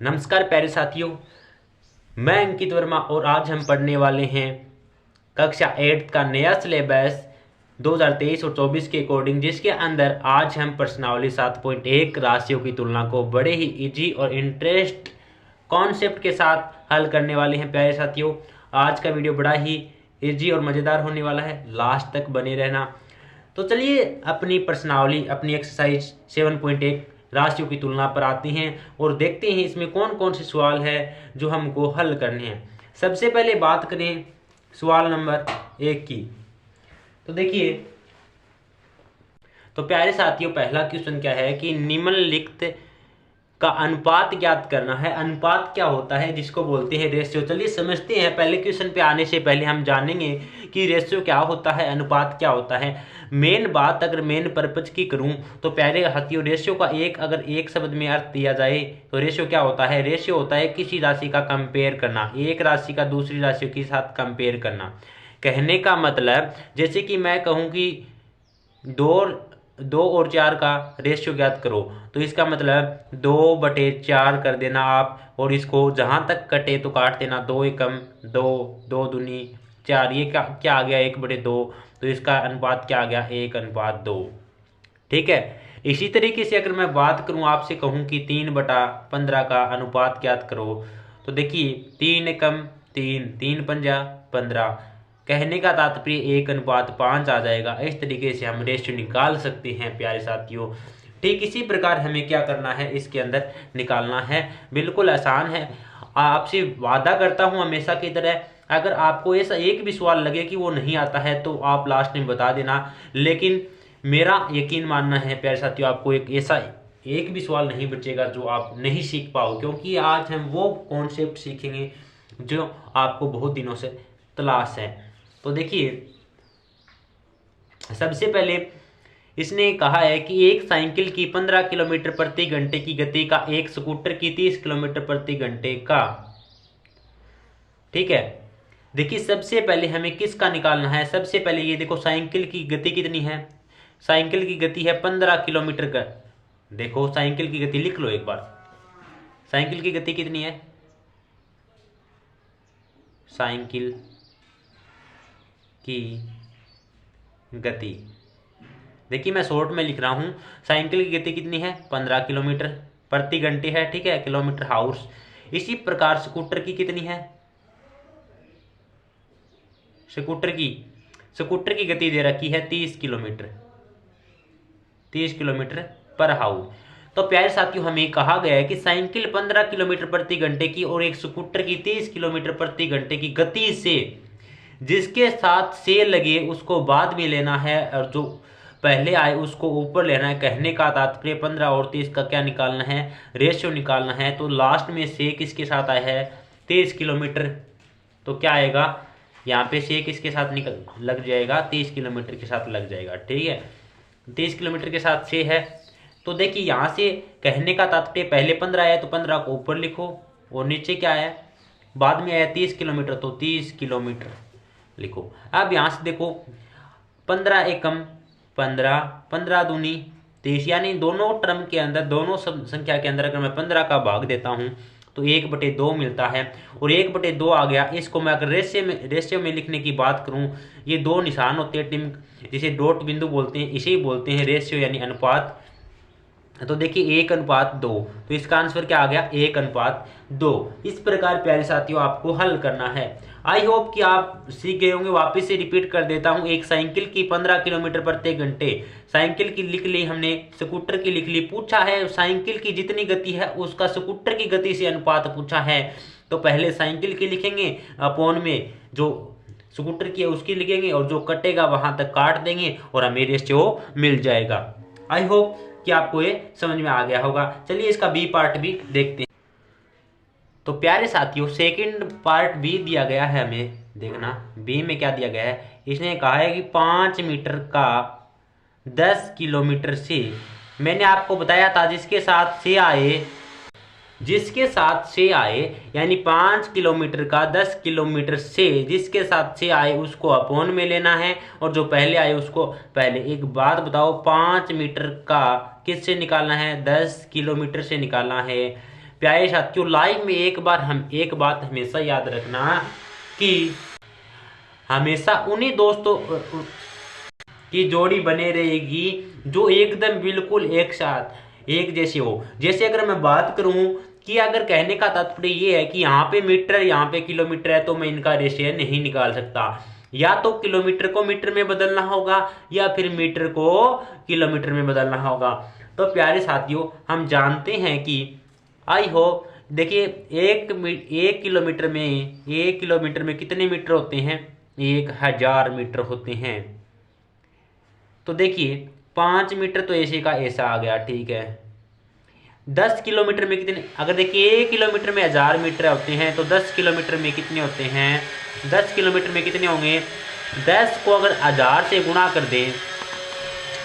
नमस्कार प्यारे साथियों, मैं अंकित वर्मा और आज हम पढ़ने वाले हैं कक्षा 8 का नया सिलेबस 2023 और 24 के अकॉर्डिंग, जिसके अंदर आज हम प्रश्नावली 7.1 राशियों की तुलना को बड़े ही इजी और इंटरेस्ट कॉन्सेप्ट के साथ हल करने वाले हैं। प्यारे साथियों, आज का वीडियो बड़ा ही इजी और मज़ेदार होने वाला है, लास्ट तक बने रहना। तो चलिए अपनी प्रश्नावली, अपनी एक्सरसाइज 7.1 राशियों की तुलना पर आते हैं और देखते हैं इसमें कौन कौन से सवाल है जो हमको हल करने हैं। सबसे पहले बात करें सवाल नंबर 1 की। तो देखिए, तो प्यारे साथियों, पहला क्वेश्चन क्या है कि निम्नलिखित का अनुपात ज्ञात करना है। अनुपात क्या होता है, जिसको बोलते हैं रेशियो। चलिए समझते हैं। पहले क्वेश्चन पे आने से पहले हम जानेंगे कि रेशियो क्या होता है, अनुपात क्या होता है। मेन बात अगर मेन पर्पज की करूं तो प्यारे साथियों, रेशियो का अगर एक शब्द में अर्थ दिया जाए तो रेशियो क्या होता है। रेशियो होता है किसी राशि का कंपेयर करना, एक राशि का दूसरी राशियों के साथ कंपेयर करना। कहने का मतलब, जैसे कि मैं कहूँ कि दो और 4 का रेशियो ज्ञात करो, तो इसका मतलब 2/4 कर देना आप, और इसको जहां तक कटे तो काट देना। 2 एकम 2, 2 दूनी 4, ये क्या आ गया 1/2। तो इसका अनुपात क्या आ गया 1:2। ठीक है। इसी तरीके से अगर मैं बात करूं, आपसे कहूं कि 3/15 का अनुपात ज्ञात करो, तो देखिए 3 एकम 3, 3 पंजा 15। कहने का तात्पर्य 1:5 आ जाएगा। इस तरीके से हम रेशियो निकाल सकते हैं प्यारे साथियों। ठीक इसी प्रकार हमें क्या करना है, इसके अंदर निकालना है। बिल्कुल आसान है। आपसे वादा करता हूं हमेशा की तरह, अगर आपको ऐसा एक भी सवाल लगे कि वो नहीं आता है तो आप लास्ट में बता देना। लेकिन मेरा यकीन मानना है प्यारे साथियों, आपको एक भी सवाल नहीं बचेगा जो आप नहीं सीख पाओ, क्योंकि आज हम वो कॉन्सेप्ट सीखेंगे जो आपको बहुत दिनों से तलाश है। तो देखिए, सबसे पहले इसने कहा है कि एक साइकिल की 15 किलोमीटर प्रति घंटे की गति का एक स्कूटर की 30 किलोमीटर प्रति घंटे का। ठीक है। देखिए, सबसे पहले हमें किसका निकालना है। सबसे पहले ये देखो, साइकिल की गति कितनी है। साइकिल की गति है 15 किलोमीटर का। देखो साइकिल की गति लिख लो एक बार। साइकिल की गति कितनी है। साइकिल की गति, देखिए मैं शॉर्ट में लिख रहा हूं। साइकिल की गति कितनी है 15 किलोमीटर प्रति घंटे है। ठीक है, किलोमीटर हाउस। इसी प्रकार स्कूटर की कितनी है। स्कूटर की गति दे रखी है 30 किलोमीटर, 30 किलोमीटर पर हाउस। तो प्यारे साथियों, हमें कहा गया है कि साइकिल 15 किलोमीटर प्रति घंटे की और एक स्कूटर की 30 किलोमीटर प्रति घंटे की गति से जिसके साथ से लगे उसको बाद में लेना है, और जो पहले आए उसको ऊपर लेना है। कहने का तात्पर्य 15 और 30 का क्या निकालना है, रेशियो निकालना है। तो लास्ट में से किसके साथ आया है 30 किलोमीटर, तो क्या आएगा यहाँ पे से किसके साथ लग जाएगा 30 किलोमीटर के साथ लग जाएगा। ठीक है, 30 किलोमीटर के साथ से है। तो देखिए यहाँ से कहने का तात्पर्य पहले 15 आया तो 15 को ऊपर लिखो, और नीचे क्या आया बाद में आया 30 किलोमीटर, तो 30 किलोमीटर लिखो। अब यहां से देखो 15 एकम 15, 15 दूनी 30, यानी दोनों टर्म के अंदर, दोनों संख्या के अंदर अगर मैं 15 का भाग देता हूं तो 1/2 मिलता है, और 1/2 आ गया। इसको मैं अगर रेशियो में लिखने की बात करूं, ये दो निशान होते हैं टिम, जिसे डॉट बिंदु बोलते हैं, इसे ही बोलते हैं रेशियो यानी अनुपात। तो देखिए 1:2, तो इसका आंसर क्या आ गया 1:2। इस प्रकार प्यारे साथियों आपको हल करना है। आई होप कि आप सीख गए होंगे। वापस से रिपीट कर देता हूं। एक साइकिल की 15 किलोमीटर प्रति घंटे, साइकिल की लिख ली हमने, स्कूटर की लिख ली। पूछा है साइकिल की जितनी गति है उसका स्कूटर की गति से अनुपात पूछा है, तो पहले साइकिल की लिखेंगे, अपॉन में जो स्कूटर की है उसकी लिखेंगे, और जो कटेगा वहां तक काट देंगे और हमें रेशियो मिल जाएगा। आई होप कि आपको ये समझ में आ गया होगा। चलिए इसका बी पार्ट भी देखते हैं। तो प्यारे साथियों, सेकंड पार्ट बी दिया गया है, हमें देखना बी में क्या दिया गया है। इसने कहा है कि 5 मीटर का 10 किलोमीटर से, मैंने आपको बताया था जिसके साथ से आए यानी 5 किलोमीटर का 10 किलोमीटर से जिसके साथ से आए उसको अपॉन में लेना है, और जो पहले आए उसको पहले। एक बात बताओ, 5 मीटर का किससे निकालना है 10 किलोमीटर से निकालना है। प्यारे साथियों, लाइफ में एक बात हमेशा याद रखना कि हमेशा उन्हीं दोस्तों की जोड़ी बने रहेगी जो एकदम बिल्कुल एक साथ एक जैसे हो। जैसे अगर मैं बात करूं कि अगर कहने का तात्पर्य ये है कि यहाँ पे मीटर यहाँ पे किलोमीटर है, तो मैं इनका रेशियो नहीं निकाल सकता। या तो किलोमीटर को मीटर में बदलना होगा या फिर मीटर को किलोमीटर में बदलना होगा। तो प्यारे साथियों, हम जानते हैं कि आई होप देखिए एक किलोमीटर में कितने मीटर होते हैं? 1000 मीटर होते हैं। तो देखिए 5 मीटर तो ऐसे का ऐसा आ गया, ठीक है। 10 किलोमीटर में कितने, अगर देखिए 1 किलोमीटर में 1000 मीटर होते हैं तो 10 किलोमीटर में कितने होते हैं? 10 किलोमीटर में कितने होंगे? 10 को अगर 1000 से गुणा कर दें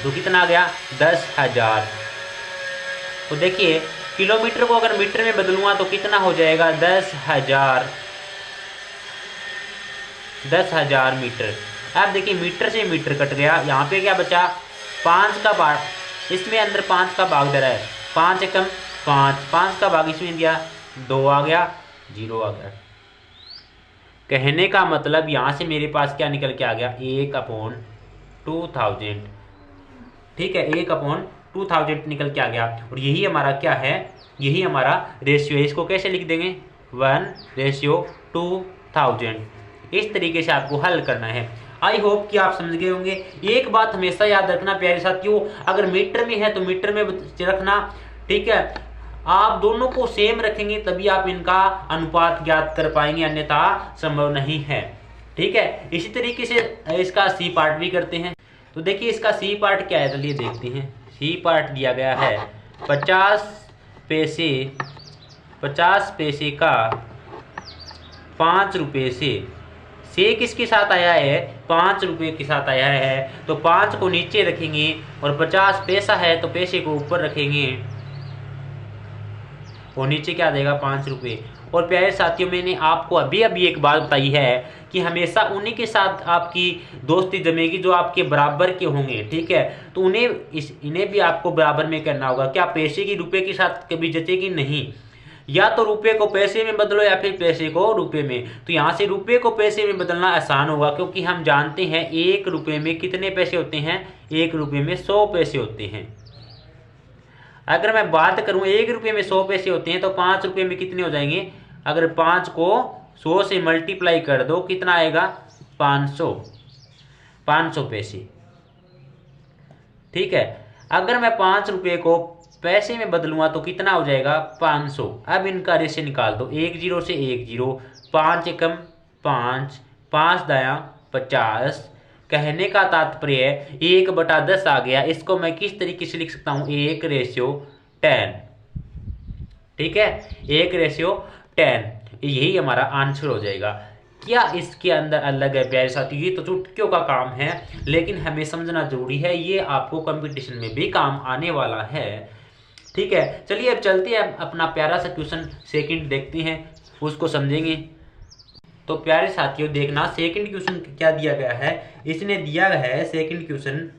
तो कितना आ गया? 10,000। तो देखिए किलोमीटर को अगर मीटर में बदलूंगा तो कितना हो जाएगा? 10,000 मीटर। अब देखिए मीटर से मीटर कट गया, यहाँ पे क्या बचा? 5 का भाग, इसमें अंदर 5 का भाग दे रहा है, 5 एकम 5 का भाग इसमें दिया, 2 आ गया, 0 आ गया। कहने का मतलब यहाँ से मेरे पास क्या निकल के आ गया? 1/2000। ठीक है, 1/2000 निकल के आ गया। और यही हमारा क्या है? यही हमारा रेशियो है। इसको कैसे लिख देंगे? 1/2000। इस तरीके से आपको हल करना है। आई होप कि आप समझ गए होंगे। एक बात हमेशा याद रखना प्यारे साथियों, अगर मीटर में है तो मीटर में रखना, ठीक है। आप दोनों को सेम रखेंगे तभी आप इनका अनुपात ज्ञात कर पाएंगे, अन्यथा संभव नहीं है, ठीक है। इसी तरीके से इसका सी पार्ट भी करते हैं। तो देखिए इसका सी पार्ट क्या है, चलिए देखते हैं। सी पार्ट दिया गया है 50 पैसे का 5 रुपये से किसके साथ आया है? 5 रुपये के साथ आया है। तो 5 को नीचे रखेंगे और 50 पैसा है तो पैसे को ऊपर रखेंगे और नीचे क्या देगा? 5 रुपये। और प्यारे साथियों, मैंने आपको अभी एक बात बताई है कि हमेशा उन्हीं के साथ आपकी दोस्ती जमेगी जो आपके बराबर के होंगे, ठीक है। तो इन्हें भी आपको बराबर में करना होगा। क्या पैसे की रुपये के साथ कभी जचेगी? नहीं। या तो रुपये को पैसे में बदलो या फिर पैसे को रुपये में। तो यहाँ से रुपये को पैसे में बदलना आसान होगा, क्योंकि हम जानते हैं 1 रुपये में कितने पैसे होते हैं? 1 रुपये में 100 पैसे होते हैं। अगर मैं बात करूं 1 रुपये में 100 पैसे होते हैं तो 5 रुपये में कितने हो जाएंगे? अगर 5 को 100 से मल्टीप्लाई कर दो, कितना आएगा? 500 पैसे, ठीक है। अगर मैं 5 रुपये को पैसे में बदलूंगा तो कितना हो जाएगा? 500। अब इनका रेशियो निकाल दो, 1 0 से 1 0, 5 एकम 5, 5 दाया 50। कहने का तात्पर्य है 1/10 आ गया। इसको मैं किस तरीके से लिख सकता हूं? 1/10, ठीक है, 1/10। यही हमारा आंसर हो जाएगा। क्या इसके अंदर अलग है प्यारे साथी? ये तो चुटकियों का काम है, लेकिन हमें समझना जरूरी है, ये आपको कंपटीशन में भी काम आने वाला है, ठीक है। चलिए अब चलते हैं, अपना प्यारा सा क्वेश्चन सेकंड देखते हैं, उसको समझेंगे। तो प्यारे साथियों देखना, सेकंड क्वेश्चन क्या दिया गया है। इसने दिया है सेकंड क्वेश्चन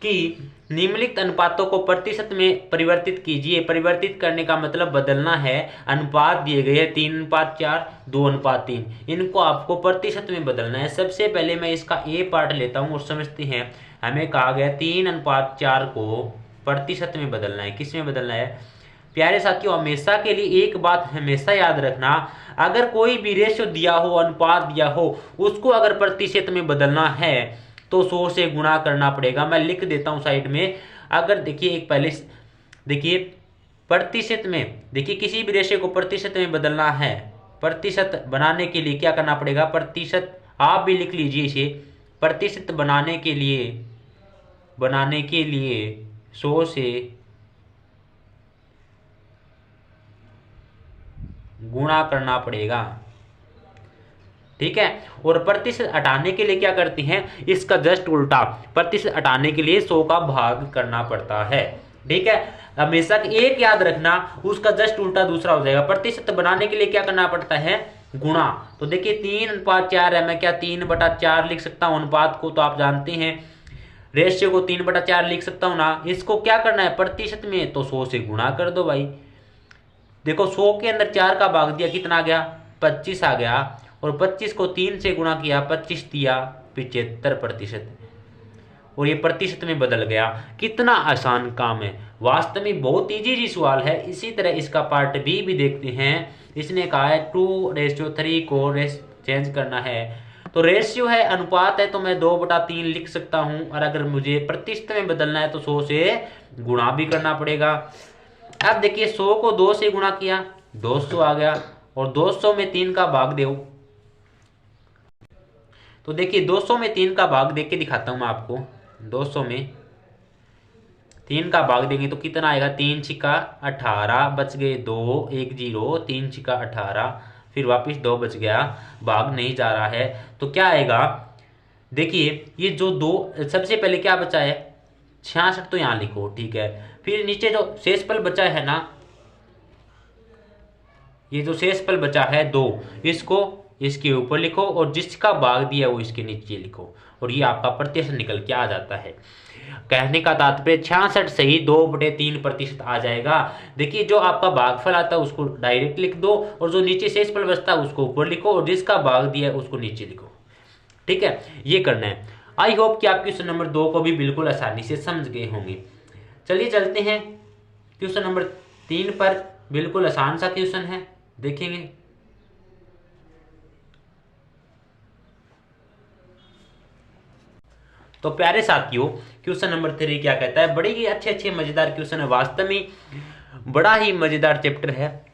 कि निम्नलिखित अनुपातों को प्रतिशत में परिवर्तित कीजिए। परिवर्तित करने का मतलब बदलना है। अनुपात दिए गए हैं 3:4, 2:3। इनको आपको प्रतिशत में बदलना है। सबसे पहले मैं इसका ए पार्ट लेता हूं और समझते हैं। हमें कहा गया 3:4 को प्रतिशत में बदलना है। किस में बदलना है? प्यारे साथियों, हमेशा के लिए एक बात हमेशा याद रखना, अगर कोई भी रेशियो दिया हो, अनुपात दिया हो, उसको अगर प्रतिशत में बदलना है तो 100 से गुणा करना पड़ेगा। मैं लिख देता हूं साइड में। अगर देखिए एक पहले देखिए प्रतिशत में, देखिए किसी भी रेशियो को प्रतिशत में बदलना है, प्रतिशत बनाने के लिए क्या करना पड़ेगा? प्रतिशत आप भी लिख लीजिए इसे। प्रतिशत बनाने के लिए 100 से गुणा करना पड़ेगा, ठीक है। और प्रतिशत हटाने के लिए क्या करते हैं? इसका जस्ट उल्टा, प्रतिशत हटाने के लिए 100 का भाग करना पड़ता है, ठीक है। हमेशा एक याद रखना, उसका जस्ट उल्टा दूसरा हो जाएगा। प्रतिशत बनाने के लिए क्या करना पड़ता है? गुणा। तो देखिए 3:4 है, मैं क्या 3/4 लिख सकता हूं? अनुपात को तो आप जानते हैं, रेशियो को 3/4 लिख सकता हूं ना। इसको क्या करना है? प्रतिशत में, तो 100 से गुणा कर दो भाई। देखो 100 के अंदर 4 का भाग दिया, कितना आ गया, 25 आ गया, और 25 को 3 से गुणा किया, 25 दिया 75%, और ये प्रतिशत में बदल गया। कितना आसान काम है, वास्तव में बहुत इजी सवाल है। इसी तरह इसका पार्ट बी भी देखते हैं। इसने कहा है 2:3 को चेंज करना है, तो रेशियो है, अनुपात है, तो मैं 2/3 लिख सकता हूं, और अगर मुझे प्रतिशत में बदलना है तो 100 से गुणा भी करना पड़ेगा। अब देखिए 100 को 2 से गुणा किया, 200 आ गया, और 200 में 3 का भाग दो, तो देखिए 200 में 3 का भाग देख के दिखाता हूं मैं आपको। 200 में 3 का भाग देंगे तो कितना आएगा, 3 छिका 18, बच गए 2, 1 0, 3 छिका 18, फिर वापस 2 बच गया, भाग नहीं जा रहा है, तो क्या आएगा, देखिए ये जो 2, सबसे पहले क्या बचा है 66, तो यहां लिखो, ठीक है। फिर नीचे जो शेषफल बचा है ना, ये जो शेषफल बचा है 2, इसको इसके ऊपर लिखो, और जिसका भाग दिया वो इसके नीचे लिखो, और ये आपका प्रतिशत निकल के आ जाता है। कहने का तात्पर्य 66 से ही 2/3% आ जाएगा। देखिए जो आपका भागफल आता है उसको डायरेक्ट लिख दो, और जो नीचे शेषफल बचता है उसको ऊपर लिखो, और जिसका भाग दिया है उसको नीचे लिखो, ठीक है, ये करना है। आई होप कि आप क्वेश्चन नंबर 2 को भी बिल्कुल आसानी से समझ गए होंगे। चलिए चलते हैं क्वेश्चन नंबर 3 पर। बिल्कुल आसान सा क्वेश्चन है, देखेंगे। तो प्यारे साथियों, क्वेश्चन नंबर 3 क्या कहता है, बड़ी ही अच्छे मजेदार क्वेश्चन है, वास्तव में बड़ा ही मजेदार चैप्टर है।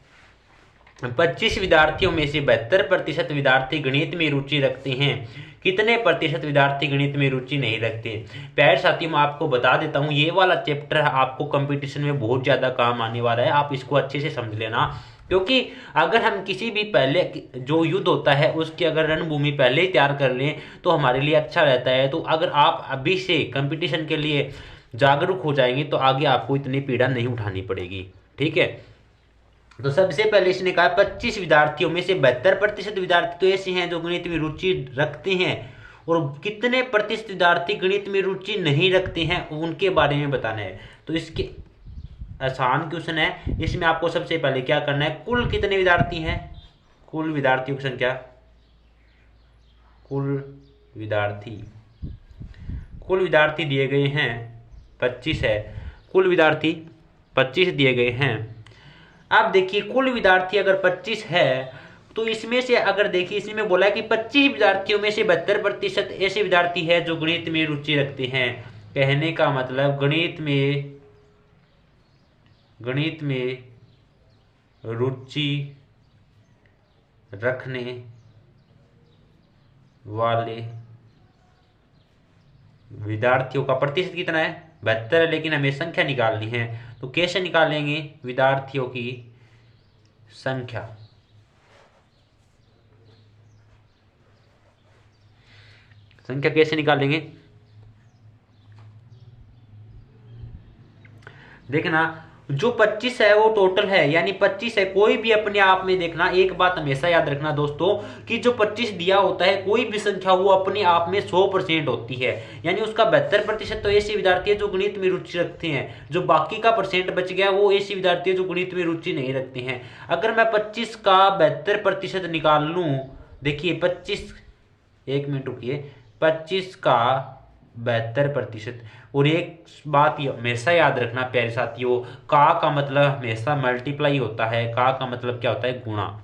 25 विद्यार्थियों में से 72% विद्यार्थी गणित में रुचि रखते हैं, कितने प्रतिशत विद्यार्थी गणित में रुचि नहीं रखते। प्यारे साथियों, मैं आपको बता देता हूं, ये वाला चैप्टर आपको कंपटीशन में बहुत ज्यादा काम आने वाला है, आप इसको अच्छे से समझ लेना। क्योंकि अगर हम किसी भी पहले जो युद्ध होता है उसकी अगर रणभूमि पहले ही तैयार कर लें तो हमारे लिए अच्छा रहता है। तो अगर आप अभी से कंपटीशन के लिए जागरूक हो जाएंगे तो आगे आपको इतनी पीड़ा नहीं उठानी पड़ेगी, ठीक है। तो सबसे पहले इसने कहा 25 विद्यार्थियों में से 72% विद्यार्थी तो ऐसे हैं जो गणित में रुचि रखते हैं, और कितने प्रतिशत विद्यार्थी गणित में रुचि नहीं रखते हैं उनके बारे में बताना है। तो इसके आसान क्वेश्चन है, इसमें आपको सबसे पहले क्या करना है, कुल कितने विद्यार्थी हैं, कुल विद्यार्थियों की संख्या, कुल विद्यार्थी दिए गए हैं 25 है, कुल विद्यार्थी 25 दिए गए हैं। अब देखिए कुल विद्यार्थी अगर 25 है तो इसमें से अगर देखिए इसमें बोला है कि 25 विद्यार्थियों में से 72% ऐसे विद्यार्थी है जो गणित में रुचि रखते हैं। कहने का मतलब गणित में रुचि रखने वाले विद्यार्थियों का प्रतिशत कितना है, 72 है, लेकिन हमें संख्या निकालनी है। तो कैसे निकालेंगे विद्यार्थियों की संख्या, कैसे निकालेंगे, देखना जो 25 है वो टोटल है, यानी 25 है, कोई भी अपने आप में देखना, एक बात हमेशा याद रखना दोस्तों कि जो 25 दिया होता है कोई भी संख्या वो अपने आप में 100% होती है, यानी उसका 72% तो ऐसे विद्यार्थी है जो गणित में रुचि रखते हैं, जो बाकी का परसेंट बच गया वो ऐसे विद्यार्थी है जो गणित में रुचि नहीं रखते हैं। अगर मैं 25 का 72% निकाल लूं, देखिए 25, एक मिनट रुकिए, 25 का 72%, और एक बात हमेशा याद रखना प्यारे साथियों, का मतलब हमेशा मल्टीप्लाई होता है, का मतलब क्या होता है, गुणा।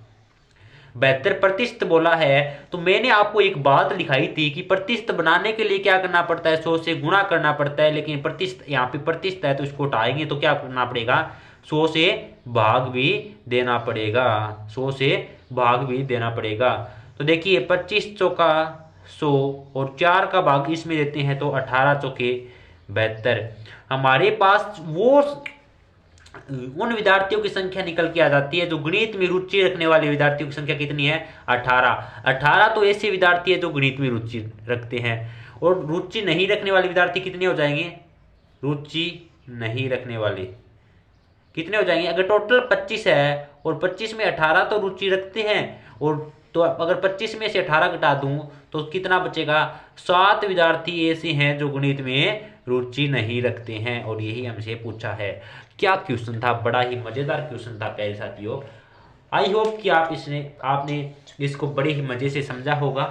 72% बोला है तो मैंने आपको एक बात लिखाई थी कि प्रतिशत बनाने के लिए क्या करना पड़ता है, 100 से गुणा करना पड़ता है, लेकिन प्रतिशत यहाँ पे प्रतिशत है तो इसको हटाएंगे तो क्या करना पड़ेगा, 100 से भाग भी देना पड़ेगा, 100 से भाग भी देना पड़ेगा। तो देखिए 25 चौका 100 और 4 का भाग इसमें देते हैं तो 18 चौके 72, हमारे पास वो उन विद्यार्थियों की संख्या निकल के आ जाती है जो गणित में रुचि रखने वाले विद्यार्थियों की संख्या कितनी है, 18 तो ऐसे विद्यार्थी है जो गणित में रुचि रखते हैं। और रुचि नहीं रखने वाले विद्यार्थी कितने हो जाएंगे, रुचि नहीं रखने वाले कितने हो जाएंगे, अगर टोटल 25 है और 25 में 18 तो रुचि रखते हैं, और तो अगर 25 में से 18 घटा दूं तो कितना बचेगा, 7 विद्यार्थी ऐसे हैं जो गणित में रुचि नहीं रखते हैं। और यही हमसे पूछा है। क्या क्वेश्चन था, बड़ा ही मजेदार क्वेश्चन था प्यारे साथियों। आई होप कि आपने इसको बड़े ही मजे से समझा होगा।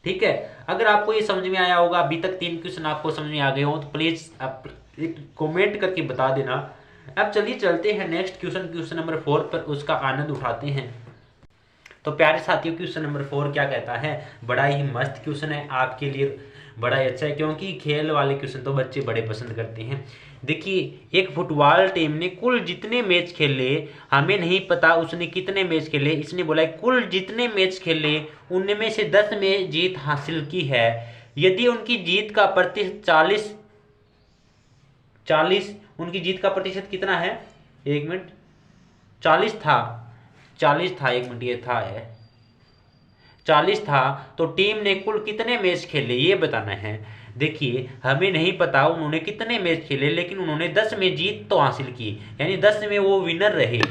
ठीक है, अगर आपको ये समझ में आया होगा, अभी तक 3 क्वेश्चन आपको समझ में आ गए हो तो प्लीज आप एक कमेंट करके बता देना। अब चलिए चलते हैं नेक्स्ट क्वेश्चन, क्वेश्चन नंबर 4 पर, उसका आनंद उठाते हैं। तो प्यारे साथियों क्वेश्चन नंबर 4 क्या कहता है, बड़ा ही मस्त क्वेश्चन है आपके लिए, बड़ा ही अच्छा है, क्योंकि खेल वाले क्वेश्चन तो बच्चे बड़े पसंद करते हैं। देखिए, एक फुटबॉल टीम ने कुल जितने मैच खेले, हमें नहीं पता उसने कितने मैच खेले, इसने बोला है कुल जितने मैच खेले उनमें से 10 में जीत हासिल की है। यदि उनकी जीत का प्रतिशत 40 उनकी जीत का प्रतिशत कितना है, 1 मिनट, 40 था 1 मिनट, ये था 40 था, तो टीम ने कुल कितने मैच खेले ये बताना है। देखिए, हमें नहीं पता उन्होंने कितने मैच खेले, लेकिन उन्होंने 10 में जीत तो हासिल की, यानी 10 में वो विनर रहे,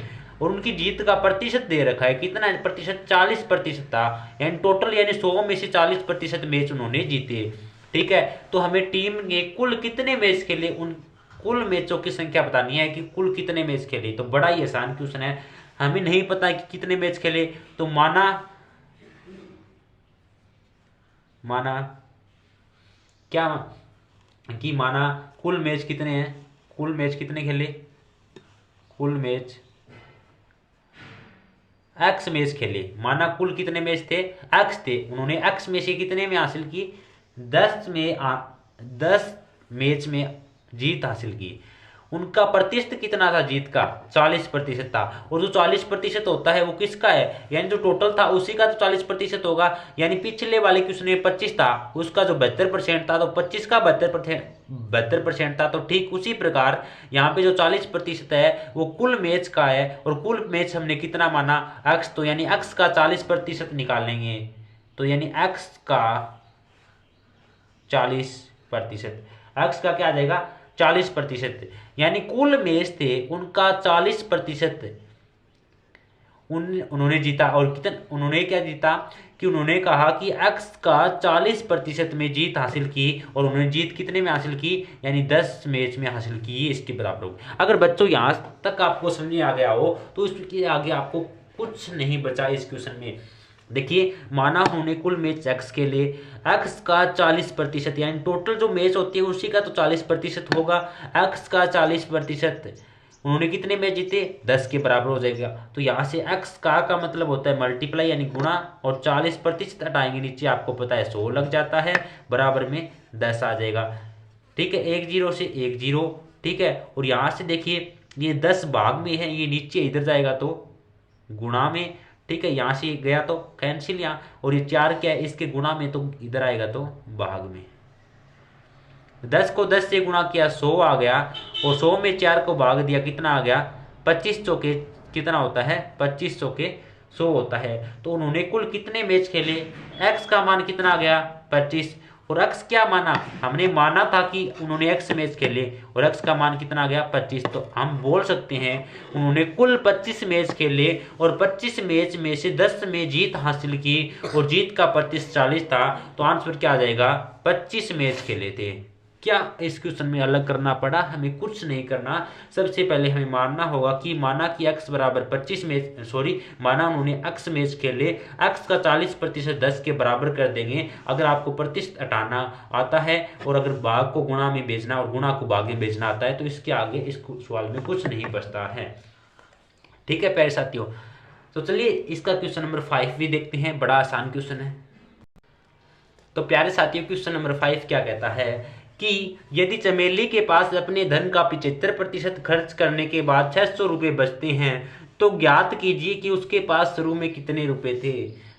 और उनकी जीत का प्रतिशत दे रखा है, कितना प्रतिशत, 40% था, यानी टोटल, यानी 100 में से 40% मैच उन्होंने जीते। ठीक है, तो हमें टीम ने कुल कितने मैच खेले, उन कुल मैचों की संख्या बतानी है कि कुल कितने मैच खेले। तो बड़ा ही आसान क्वेश्चन है, हमें नहीं पता कि कितने मैच खेले, तो माना क्या कि माना कुल मैच कितने हैं, कुल मैच कितने खेले, कुल मैच एक्स मैच खेले, माना कुल कितने मैच थे, एक्स थे, उन्होंने एक्स में से कितने में हासिल की, 10 मैच में जीत हासिल की। उनका प्रतिशत कितना था जीत का, 40% था, और जो 40% होता है वो किसका है, यानी जो टोटल था उसी का तो 40% होगा, यानी पिछले वाले क्वेश्चन में 25 था, उसका जो 72% था, तो 25 का 72% था, तो ठीक उसी प्रकार यहाँ पे जो 40% है वो कुल मैच का है, और कुल मैच हमने कितना माना, एक्स, तो यानी एक्स का 40% निकालेंगे, तो यानी एक्स का 40%, एक्स का क्या आ जाएगा, 40%, यानी कुल मैच थे उनका 40% उन्होंने जीता। और कितना उन्होंने क्या जीता, कि उन्होंने कहा कि एक्स का 40% में जीत हासिल की, और उन्होंने जीत कितने में हासिल की, यानी 10 मैच में हासिल की, इसके बराबर होगी। अगर बच्चों यहां तक आपको समझ में आ गया हो तो इसके आगे आपको कुछ नहीं बचा इस क्वेश्चन में। देखिए, माना उन्होंने कुल मैच एक्स के लिए, एक्स का 40%, यानी टोटल जो मैच होती है उसी का तो 40% होगा, एक्स का 40%, उन्होंने कितने मैच जीते, 10 के बराबर हो जाएगा। तो यहाँ से एक्स का मतलब होता है मल्टीप्लाई, यानी गुणा, और 40% हटाएंगे नीचे, आपको पता है 100 लग जाता है, बराबर में 10 आ जाएगा। ठीक है, 1 0 से 1 0, ठीक है, और यहाँ से देखिए ये 10 भाग में है, ये नीचे इधर जाएगा तो गुणा में, ठीक है, यहाँ से गया तो कैंसिल यहाँ, और ये 4 क्या है, इसके गुणा में, तो इधर आएगा तो भाग में। 10 को 10 से गुणा किया 100 आ गया, और 100 में 4 को भाग दिया, कितना आ गया, 25 चौके कितना होता है, 25 चौके 100 होता है। तो उन्होंने कुल कितने मैच खेले, एक्स का मान कितना आ गया, 25, और एक्स क्या माना, हमने माना था कि उन्होंने एक्स मैच खेले, और एक्स का मान कितना आ गया, 25, तो हम बोल सकते हैं उन्होंने कुल 25 मैच खेले, और 25 मैच में से 10 में जीत हासिल की, और जीत का प्रतिशत 40 था, तो आंसर क्या आ जाएगा, 25 मैच खेले थे। क्या इस क्वेश्चन में अलग करना पड़ा, हमें कुछ नहीं करना। सबसे पहले हमें मानना होगा कि माना कि x बराबर 25 मैच, सॉरी, माना उन्होंने x मैच खेले, x का 40% 10 के बराबर कर देंगे, अगर आपको प्रतिशत हटाना आता है, और अगर भाग को गुणा में भेजना और गुणा को भाग में भेजना आता है, तो इसके आगे इस सवाल में कुछ नहीं बचता है। ठीक है प्यारे साथियों, तो चलिए इसका क्वेश्चन नंबर 5 भी देखते हैं, बड़ा आसान क्वेश्चन है। तो प्यारे साथियों क्वेश्चन नंबर 5 क्या कहता है कि यदि चमेली के पास अपने धन का 75% खर्च करने के बाद 600 रुपये बचते हैं, तो ज्ञात कीजिए कि उसके पास शुरू में कितने रुपए थे।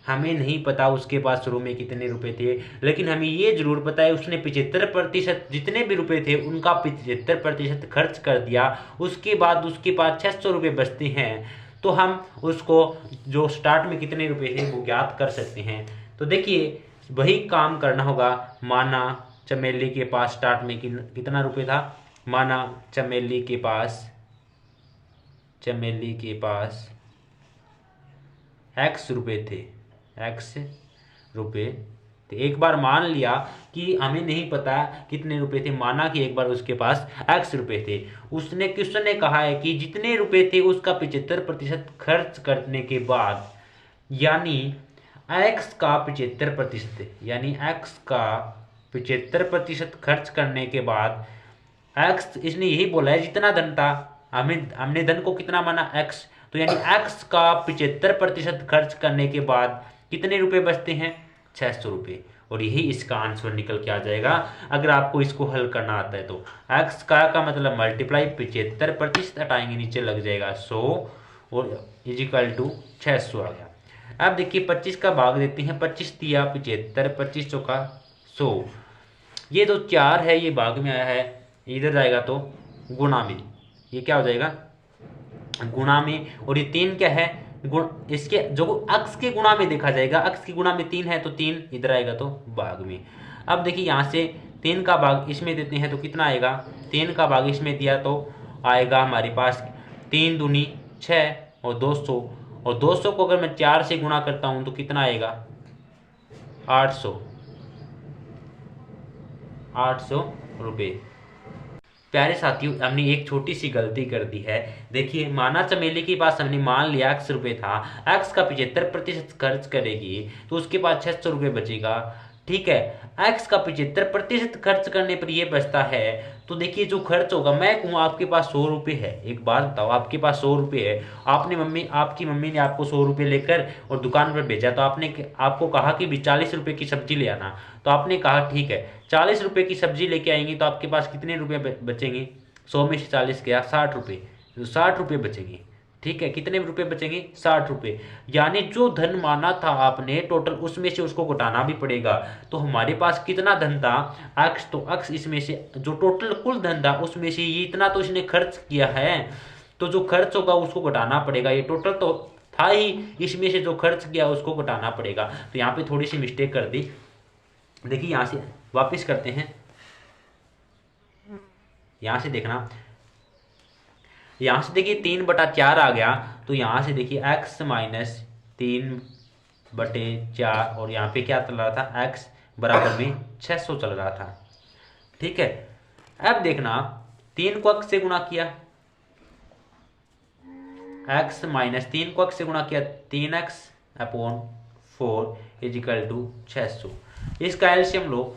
हमें नहीं पता उसके पास शुरू में कितने रुपए थे, लेकिन हमें ये जरूर पता है उसने 75% जितने भी रुपए थे उनका 75% खर्च कर दिया, उसके बाद उसके पास 600 रुपये बचते हैं, तो हम उसको जो स्टार्ट में कितने रुपए थे वो ज्ञात कर सकते हैं। तो देखिए, वही काम करना होगा। माना चमेली के पास स्टार्ट में कितना रुपए था, माना चमेली के पास एक्स रुपए थे, एक्स रुपए थे। एक बार मान लिया कि हमें नहीं पता कितने रुपए थे, माना कि एक बार उसके पास x रुपए थे, उसने क्वेश्चन ने कहा है कि जितने रुपए थे उसका 75% खर्च करने के बाद, यानी x का 75%, यानी x का 75% खर्च करने के बाद x, इसने यही बोला है जितना धन था, हमने धन को कितना माना x, तो यानी x का 75% खर्च करने के बाद कितने रुपए बचते हैं, 600 रुपये। और यही इसका आंसर निकल के आ जाएगा अगर आपको इसको हल करना आता है तो। x का मतलब मल्टीप्लाई 75% हटाएंगे नीचे लग जाएगा 100 और इजिकल टू 600 आ गया। अब देखिए 25 का भाग देते हैं, 25 दिया 75, 25 चौका 100, ये तो 4 है, ये भाग में आया है, इधर जाएगा तो गुणा में, ये क्या हो जाएगा गुणा में, और ये 3 क्या है गुण, इसके जो अक्स के गुणा में देखा जाएगा, अक्स की गुणा में 3 है तो 3 इधर आएगा तो भाग में। अब देखिए यहाँ से 3 का भाग इसमें देते हैं तो कितना आएगा, 3 का भाग इसमें दिया तो आएगा हमारे पास 3 दूनी 6 और 200, और 200 को अगर मैं 4 से गुणा करता हूं तो कितना आएगा 800 रुपये। प्यारे साथियों, हमने एक छोटी सी गलती कर दी है। देखिए माना चमेली के पास हमने मान लिया x रुपये था, x का 75% खर्च करेगी तो उसके पास 600 रुपये बचेगा। ठीक है, x का 75% खर्च करने पर ये बचता है, तो देखिए जो खर्च होगा, मैं कहूँ आपके पास 100 रुपये है, एक बात बताओ आपके पास 100 रुपये है, आपकी मम्मी ने आपको 100 रुपये लेकर और दुकान पर भेजा, तो आपको कहा कि भी 40 रुपये की सब्जी ले आना, तो आपने कहा ठीक है 40 रुपये की सब्जी लेके आएंगे तो आपके पास कितने रुपये बचेंगे, 100 में से 40 गया 60 रुपये, तो 60 रुपये बचेंगे। ठीक है, कितने रुपए बचेंगे 60 रुपये, यानी जो धन माना था आपने टोटल उसमें से उसको घटाना भी पड़ेगा। तो हमारे पास कितना धन था x, तो x इसमें से जो टोटल कुल धन था उसमें से ये इतना तो इसने खर्च किया है, तो जो खर्च होगा उसको घटाना पड़ेगा, ये टोटल तो था ही, इसमें से जो खर्च किया उसको घटाना पड़ेगा। तो यहाँ पे थोड़ी सी मिस्टेक कर दी। देखिए यहाँ से वापिस करते हैं, यहाँ से देखना, यहाँ से देखिए 3/4 आ गया, तो यहाँ से देखिए x माइनस 3/4, और यहाँ पे क्या चल रहा था x बराबर में 600 चल रहा था। ठीक है, अब देखना 3 को x से गुणा किया, x माइनस 3 को x से गुणा किया 3x/4 इजिकल टू 600। इसका एलसीएम लो,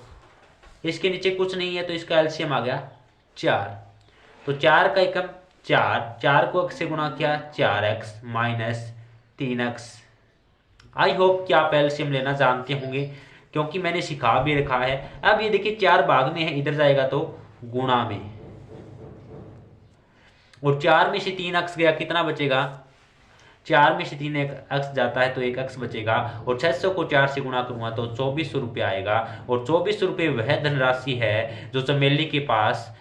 इसके नीचे कुछ नहीं है तो इसका एलसीएम आ गया 4, तो 4 का एकम 4 को x से गुणा किया 4x minus 3x। I hope कि आप एलसीएम लेना जानते होंगे क्योंकि मैंने सिखा भी रखा है। अब ये देखिए 4 भाग में है, इधर जाएगा तो गुणा में, और 4 में से 3x गया, कितना बचेगा 4 में से 3x जाता है तो 1x बचेगा, और 600 को 4 से गुणा करूंगा तो 2400 रुपये आएगा। और 2400 रुपये वह धनराशि है जो चमेली के पास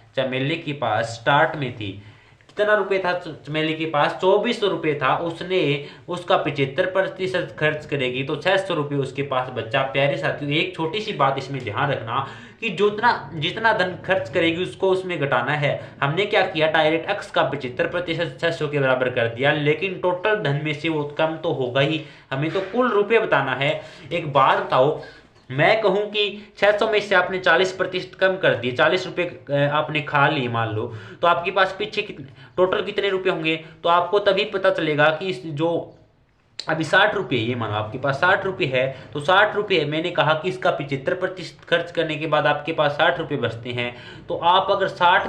स्टार्ट में थी। कितना रुपए था चमेली के पास, 2400 रुपये था, उसने उसका 75% खर्च करेगी तो 600 रुपये उसके पास बच्चा। प्यारे साथियों, एक छोटी सी बात इसमें ध्यान रखना कि जितना धन खर्च करेगी उसको उसमें घटाना है। हमने क्या किया, डायरेक्ट x का 75% 600 के बराबर कर दिया, लेकिन टोटल धन में से वो कम तो होगा ही, हमें तो कुल रुपये बताना है। एक बात बताओ, मैं कहूं कि 600 में से आपने 40% कम कर दिए, 40 रुपये आपने खा लिए मान लो, तो आपके पास पीछे टोटल कितने रुपए होंगे, तो आपको तभी पता चलेगा कि जो अभी 60 रुपये, ये मानो आपके पास 60 रुपये है, तो 60 रुपये मैंने कहा कि इसका 75% खर्च करने के बाद आपके पास 60 रुपये बचते हैं। तो आप अगर 100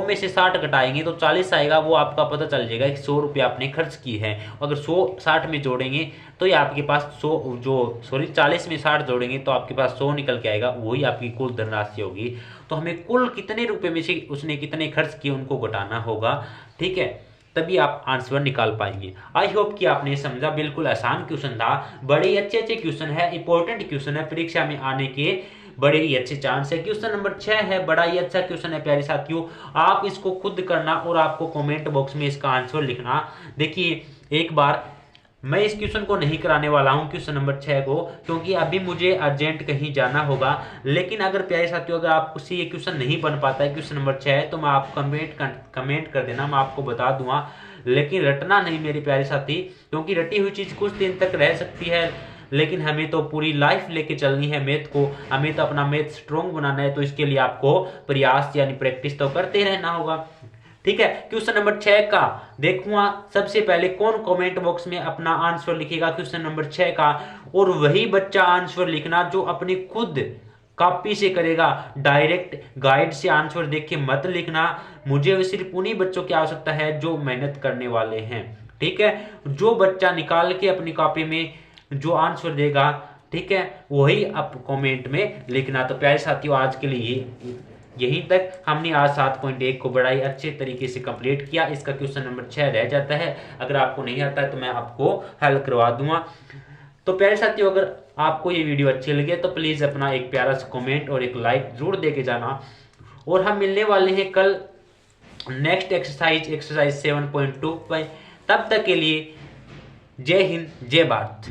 में से 60 घटाएंगे तो 40 आएगा, वो आपका पता चल जाएगा कि 100 रुपये आपने खर्च किए हैं। अगर 100 60 में जोड़ेंगे तो ये आपके पास 40 में 60 जोड़ेंगे तो आपके पास 100 निकल के आएगा, वही आपकी कुल धनराशि होगी। तो हमें कुल कितने रुपए में से उसने कितने खर्च किए उनको घटाना होगा। ठीक है, तभी आप आंसर निकाल पाएंगे। आई होप कि आपने समझा, बिल्कुल आसान क्वेश्चन था, बड़े अच्छे क्वेश्चन है, इंपॉर्टेंट क्वेश्चन है, परीक्षा में आने के बड़े ही अच्छे चांस है। क्वेश्चन नंबर 6 है, बड़ा ही अच्छा क्वेश्चन है प्यारे साथियों, आप इसको खुद करना और आपको कमेंट बॉक्स में इसका आंसर लिखना। देखिए एक बार मैं इस क्वेश्चन को नहीं कराने वाला हूं, क्वेश्चन नंबर 6 को, क्योंकि अभी मुझे अर्जेंट कहीं जाना होगा। लेकिन अगर प्यारे साथियों अगर आपसे ये क्वेश्चन नहीं बन पाता है क्वेश्चन नंबर 6, तो मैं आप कमेंट कर देना, मैं आपको बता दूंगा। लेकिन रटना नहीं मेरे प्यारे साथी, क्योंकि रटी हुई चीज कुछ दिन तक रह सकती है, लेकिन हमें तो पूरी लाइफ लेके चलनी है मैथ को, हमें तो अपना मैथ स्ट्रॉन्ग बनाना है, तो इसके लिए आपको प्रयास यानी प्रैक्टिस तो करते रहना होगा। ठीक है, क्वेश्चन नंबर 6 का देखूंगा सबसे पहले कौन कमेंट बॉक्स में अपना आंसर लिखेगा क्वेश्चन नंबर 6 का, और वही बच्चा आंसर लिखना जो अपनी खुद कॉपी से करेगा, डायरेक्ट गाइड से आंसर देख के मत लिखना। मुझे सिर्फ उन्हीं बच्चों की आवश्यकता है जो मेहनत करने वाले हैं। ठीक है, जो बच्चा निकाल के अपनी कॉपी में जो आंसर देगा, ठीक है, वही आप कमेंट में लिखना। तो प्यारे साथियों, आज के लिए यहीं तक। हमने आज 7.1 को बड़ा ही अच्छे तरीके से कंप्लीट किया। इसका क्वेश्चन नंबर 6 रह जाता है, अगर आपको नहीं आता है तो मैं आपको हल करवा दूंगा। तो प्यारे साथियों, अगर आपको ये वीडियो अच्छी लगे तो प्लीज अपना एक प्यारा सा कमेंट और एक लाइक जरूर दे के जाना। और हम मिलने वाले हैं कल नेक्स्ट एक्सरसाइज 7.2 पर। तब तक के लिए जय हिंद, जय भारत।